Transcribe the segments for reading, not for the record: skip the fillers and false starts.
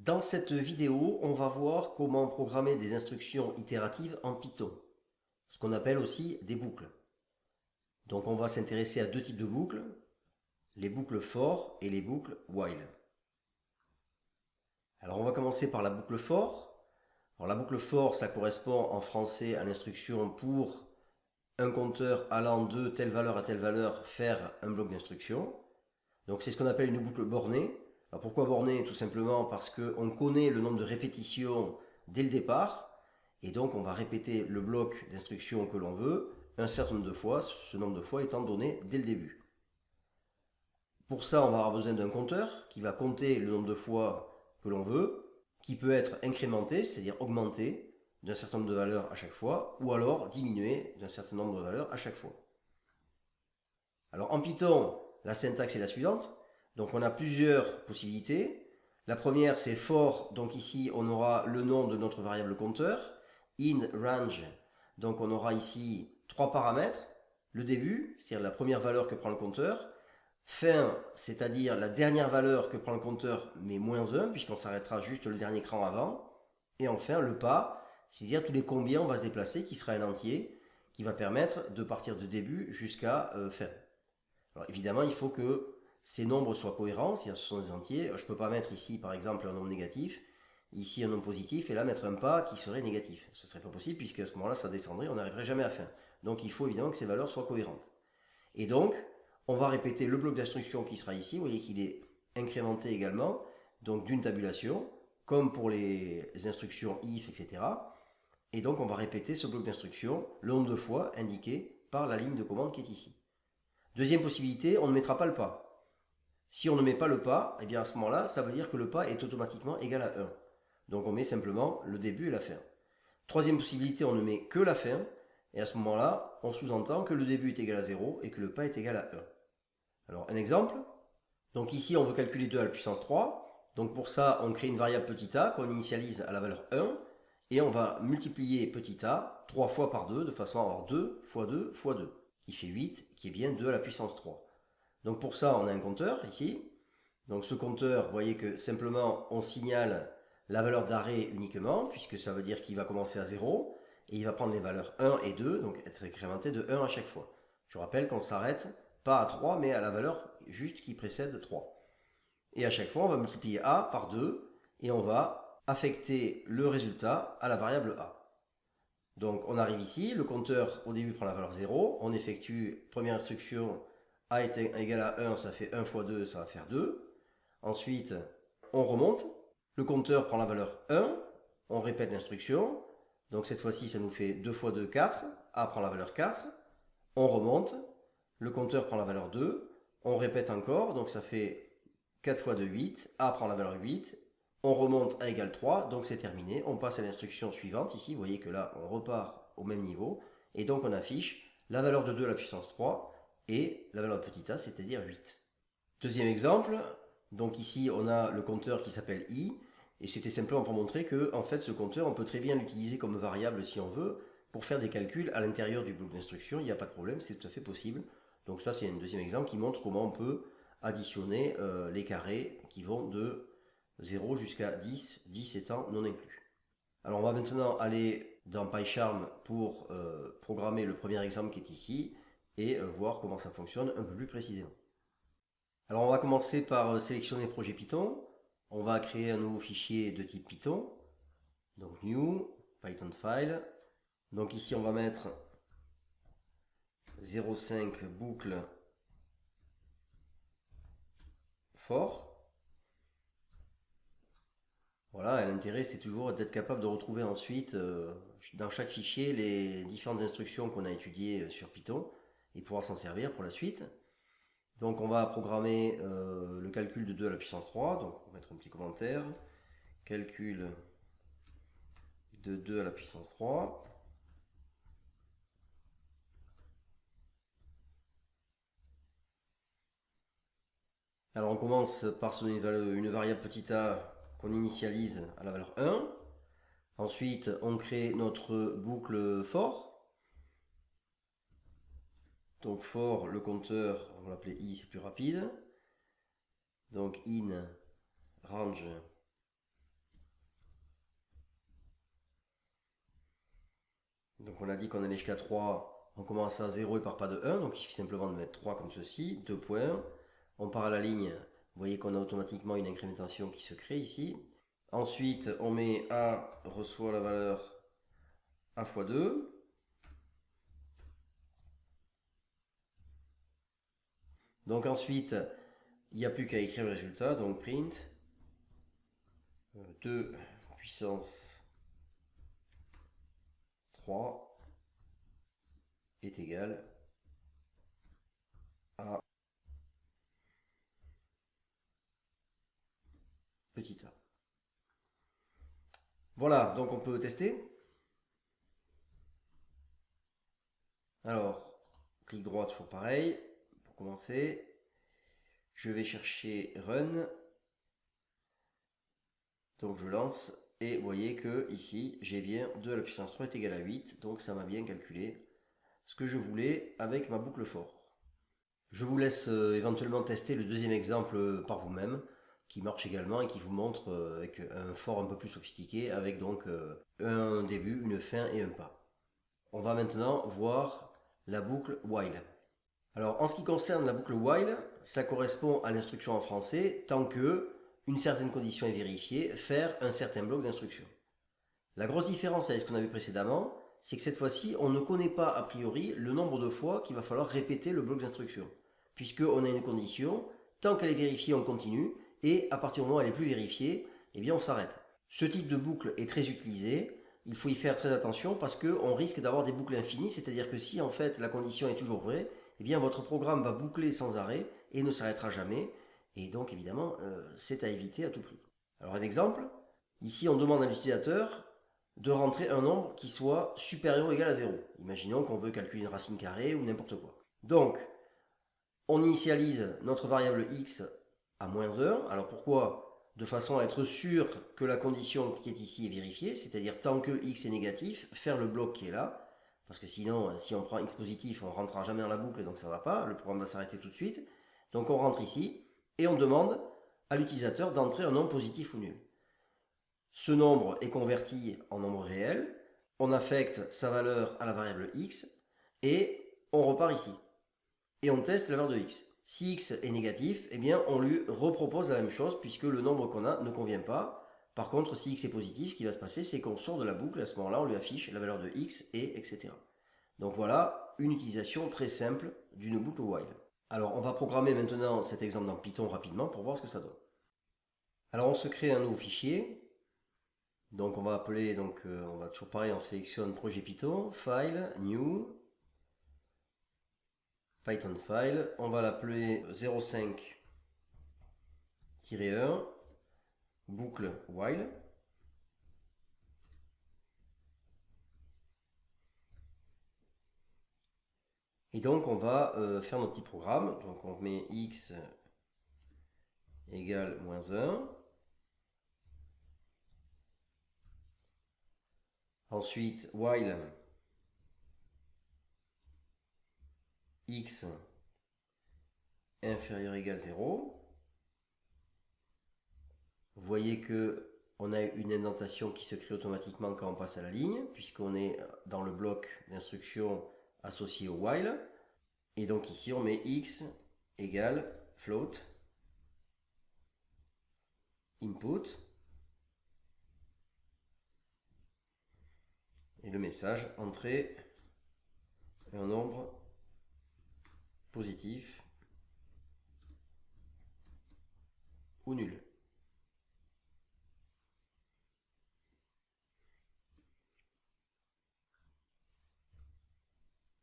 Dans cette vidéo, on va voir comment programmer des instructions itératives en Python, ce qu'on appelle aussi des boucles. Donc on va s'intéresser à deux types de boucles, les boucles for et les boucles while. Alors on va commencer par la boucle for. Alors la boucle for, ça correspond en français à l'instruction pour un compteur allant de telle valeur à telle valeur faire un bloc d'instruction. Donc c'est ce qu'on appelle une boucle bornée. Alors pourquoi bornée? Tout simplement parce qu'on connaît le nombre de répétitions dès le départ, et donc on va répéter le bloc d'instruction que l'on veut un certain nombre de fois, ce nombre de fois étant donné dès le début. Pour ça, on va avoir besoin d'un compteur qui va compter le nombre de fois que l'on veut, qui peut être incrémenté, c'est-à-dire augmenté d'un certain nombre de valeurs à chaque fois, ou alors diminué d'un certain nombre de valeurs à chaque fois. Alors en Python, la syntaxe est la suivante. Donc on a plusieurs possibilités. La première c'est for, donc ici on aura le nom de notre variable compteur. In range, donc on aura ici trois paramètres. Le début, c'est-à-dire la première valeur que prend le compteur. Fin, c'est-à-dire la dernière valeur que prend le compteur, mais moins 1, puisqu'on s'arrêtera juste le dernier cran avant. Et enfin le pas, c'est-à-dire tous les combien on va se déplacer, qui sera un entier, qui va permettre de partir de début jusqu'à fin. Alors évidemment, il faut que ces nombres soient cohérents, c'est-à-dire ce sont des entiers. Je ne peux pas mettre ici, par exemple, un nombre négatif, ici un nombre positif, et là mettre un pas qui serait négatif. Ce ne serait pas possible, puisque à ce moment-là, ça descendrait, on n'arriverait jamais à fin. Donc il faut évidemment que ces valeurs soient cohérentes. Et donc, on va répéter le bloc d'instruction qui sera ici. Vous voyez qu'il est incrémenté également, donc d'une tabulation, comme pour les instructions if, etc. Et donc, on va répéter ce bloc d'instruction le nombre de fois indiqué par la ligne de commande qui est ici. Deuxième possibilité, on ne mettra pas le pas. Si on ne met pas le pas, eh bien à ce moment-là, ça veut dire que le pas est automatiquement égal à 1. Donc on met simplement le début et la fin. Troisième possibilité, on ne met que la fin, et à ce moment-là, on sous-entend que le début est égal à 0 et que le pas est égal à 1. Alors un exemple, donc ici on veut calculer 2 à la puissance 3, donc pour ça on crée une variable petit a qu'on initialise à la valeur 1, et on va multiplier petit a 3 fois par 2, de façon à avoir 2 fois 2 fois 2, qui fait 8, qui est bien 2 à la puissance 3. Donc pour ça on a un compteur ici, donc ce compteur, vous voyez que simplement on signale la valeur d'arrêt uniquement, puisque ça veut dire qu'il va commencer à 0, et il va prendre les valeurs 1 et 2, donc être incrémenté de 1 à chaque fois. Je rappelle qu'on s'arrête pas à 3, mais à la valeur juste qui précède 3. Et à chaque fois, on va multiplier a par 2, et on va affecter le résultat à la variable a. Donc on arrive ici, le compteur au début prend la valeur 0, on effectue première instruction, a est égal à 1, ça fait 1 fois 2, ça va faire 2. Ensuite, on remonte, le compteur prend la valeur 1, on répète l'instruction, donc cette fois-ci ça nous fait 2 fois 2, 4, a prend la valeur 4, on remonte, le compteur prend la valeur 2, on répète encore, donc ça fait 4 fois 2, 8, a prend la valeur 8, on remonte à égale 3, donc c'est terminé, on passe à l'instruction suivante, ici vous voyez que là on repart au même niveau, et donc on affiche la valeur de 2 à la puissance 3, et la valeur de petit a, c'est-à-dire 8. Deuxième exemple, donc ici on a le compteur qui s'appelle i, et c'était simplement pour montrer que en fait ce compteur on peut très bien l'utiliser comme variable si on veut, pour faire des calculs à l'intérieur du bloc d'instruction, il n'y a pas de problème, c'est tout à fait possible. Donc ça c'est un deuxième exemple qui montre comment on peut additionner les carrés qui vont de 0 jusqu'à 10, 10 étant non inclus. Alors on va maintenant aller dans PyCharm pour programmer le premier exemple qui est ici et voir comment ça fonctionne un peu plus précisément. Alors on va commencer par sélectionner projet Python. On va créer un nouveau fichier de type Python. Donc new, Python file. Donc ici on va mettre 0,5 boucle for. Voilà, l'intérêt c'est toujours d'être capable de retrouver ensuite dans chaque fichier les différentes instructions qu'on a étudiées sur Python et pouvoir s'en servir pour la suite. Donc on va programmer le calcul de 2 à la puissance 3, donc on va mettre un petit commentaire. Calcul de 2 à la puissance 3. Alors on commence par se donner une variable petit a qu'on initialise à la valeur 1. Ensuite on crée notre boucle for. Donc for, le compteur, on va l'appeler i, c'est plus rapide. Donc in range Donc on a dit qu'on allait jusqu'à 3, on commence à 0 et part pas de 1, donc il suffit simplement de mettre 3 comme ceci, 2 points. On part à la ligne, vous voyez qu'on a automatiquement une incrémentation qui se crée ici. Ensuite, on met A reçoit la valeur A fois 2. Donc ensuite, il n'y a plus qu'à écrire le résultat, donc print 2 puissance 3 est égal à petit a. Voilà, donc on peut tester. Alors, clic droit, toujours pareil. Pour commencer, je vais chercher Run. Donc je lance et vous voyez que ici, j'ai bien 2 à la puissance 3 est égal à 8. Donc ça m'a bien calculé ce que je voulais avec ma boucle for. Je vous laisse éventuellement tester le deuxième exemple par vous-même, qui marche également et qui vous montre avec un for un peu plus sophistiqué, avec donc un début, une fin et un pas. On va maintenant voir la boucle while. Alors en ce qui concerne la boucle while, ça correspond à l'instruction en français tant que une certaine condition est vérifiée, faire un certain bloc d'instruction. La grosse différence avec ce qu'on a vu précédemment, c'est que cette fois-ci, on ne connaît pas a priori le nombre de fois qu'il va falloir répéter le bloc d'instruction. Puisqu'on a une condition, tant qu'elle est vérifiée, on continue, et à partir du moment où elle n'est plus vérifiée, eh bien on s'arrête. Ce type de boucle est très utilisé, il faut y faire très attention parce qu'on risque d'avoir des boucles infinies, c'est-à-dire que si en fait la condition est toujours vraie, eh bien votre programme va boucler sans arrêt et ne s'arrêtera jamais, et donc évidemment c'est à éviter à tout prix. Alors un exemple, ici on demande à l'utilisateur de rentrer un nombre qui soit supérieur ou égal à 0. Imaginons qu'on veut calculer une racine carrée ou n'importe quoi. Donc, on initialise notre variable x à moins 1. Alors pourquoi? De façon à être sûr que la condition qui est ici est vérifiée, c'est-à-dire tant que x est négatif, faire le bloc qui est là, parce que sinon, si on prend x positif, on ne rentrera jamais dans la boucle, donc ça ne va pas, le programme va s'arrêter tout de suite. Donc on rentre ici, et on demande à l'utilisateur d'entrer un nombre positif ou nul. Ce nombre est converti en nombre réel, on affecte sa valeur à la variable x, et on repart ici. Et on teste la valeur de x. Si x est négatif, eh bien on lui repropose la même chose puisque le nombre qu'on a ne convient pas. Par contre, si x est positif, ce qui va se passer, c'est qu'on sort de la boucle, à ce moment-là, on lui affiche la valeur de x et etc. Donc voilà une utilisation très simple d'une boucle while. Alors on va programmer maintenant cet exemple dans Python rapidement pour voir ce que ça donne. Alors on se crée un nouveau fichier. Donc on va appeler, on va toujours pareil, on sélectionne projet Python, File, New, Python File, on va l'appeler 05-1, boucle while. Et donc on va faire notre petit programme, donc on met x égale moins 1. Ensuite, while x inférieur égale 0. Vous voyez que on a une indentation qui se crée automatiquement quand on passe à la ligne, puisqu'on est dans le bloc d'instruction associé au while. Et donc ici, on met x égale float input. Et le message, entrer un nombre positif ou nul.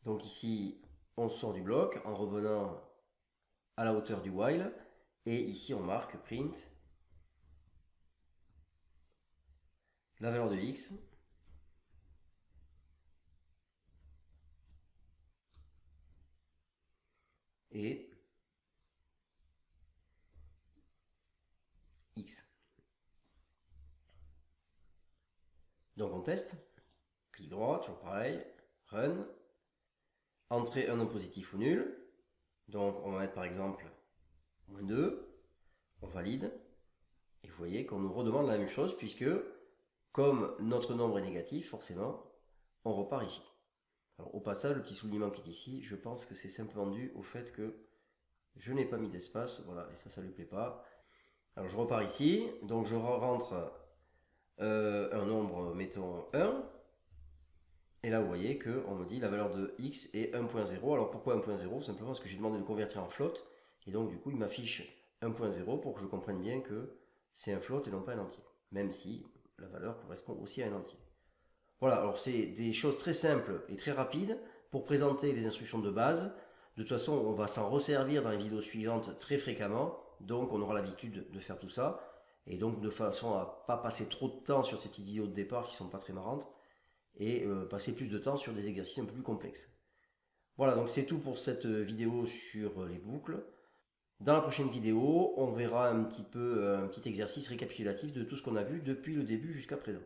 Donc ici, on sort du bloc en revenant à la hauteur du while. Et ici, on marque print la valeur de x et x. Donc on teste, clic droit, toujours pareil, run, entrer un nombre positif ou nul. Donc on va mettre par exemple moins 2, on valide, et vous voyez qu'on nous redemande la même chose puisque comme notre nombre est négatif, forcément, on repart ici. Alors au passage, le petit soulignement qui est ici, je pense que c'est simplement dû au fait que je n'ai pas mis d'espace, voilà, et ça ne lui plaît pas. Alors je repars ici, donc je rentre un nombre, mettons 1, et là vous voyez qu'on me dit la valeur de x est 1.0. Alors pourquoi 1.0? Simplement parce que j'ai demandé de convertir en float, et donc du coup il m'affiche 1.0 pour que je comprenne bien que c'est un float et non pas un entier, même si la valeur correspond aussi à un entier. Voilà, alors c'est des choses très simples et très rapides pour présenter les instructions de base. De toute façon, on va s'en resservir dans les vidéos suivantes très fréquemment, donc on aura l'habitude de faire tout ça. Et donc de façon à ne pas passer trop de temps sur ces petites vidéos de départ qui ne sont pas très marrantes, et passer plus de temps sur des exercices un peu plus complexes. Voilà, donc c'est tout pour cette vidéo sur les boucles. Dans la prochaine vidéo, on verra un petit exercice récapitulatif de tout ce qu'on a vu depuis le début jusqu'à présent.